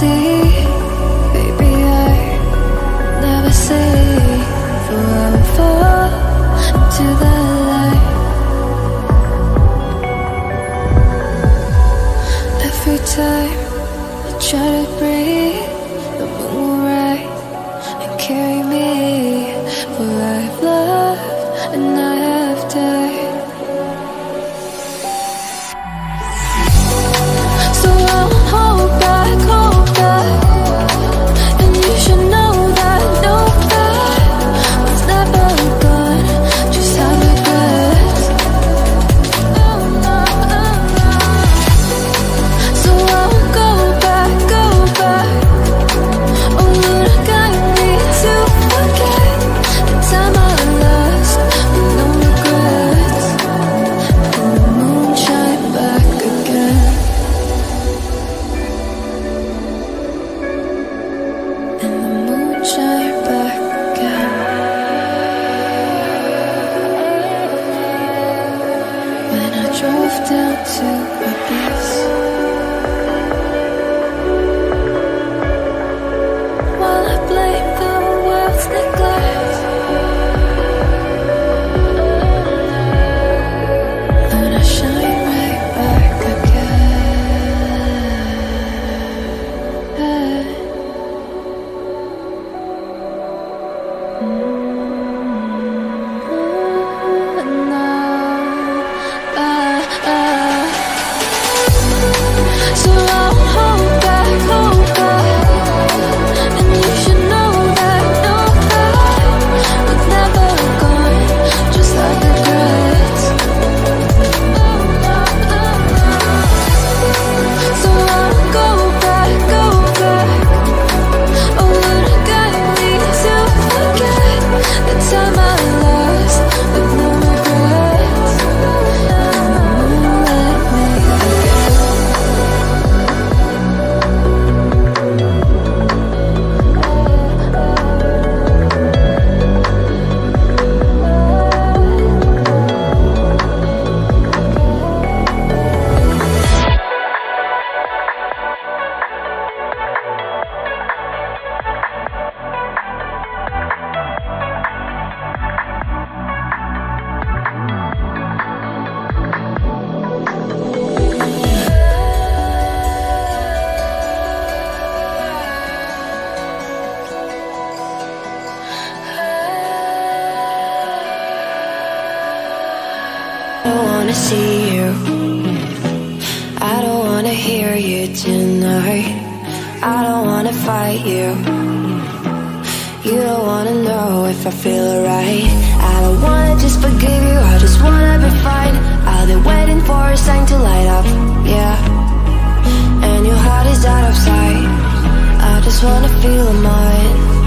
see, baby, I never say, for I will fall into the light. Every time I try to breathe, the moon will rise and carry me, for I have loved and I have died. So I won't hold back, and you should know that no fight was never gone, just have regrets. So I won't go back, oh Lord, guide me to forget the time I lost with no regrets. And the moon shine back again. And the moon shine back again. When I drove down to Abyss, while I blame the world's neglect, then I shine right back again. So I won't hold back, and you should know that no fight was never gone, just like regrets. So I won't go back, oh Lord, guide me to forget the time I lost with no regrets. And the moon let me again. I don't wanna see you, I don't wanna hear you tonight. I don't wanna fight you, you don't wanna know if I feel alright. I don't wanna just forgive you, I just wanna be fine. I've been waiting for a sign to light up, yeah. And your heart is out of sight, I just wanna feel mine.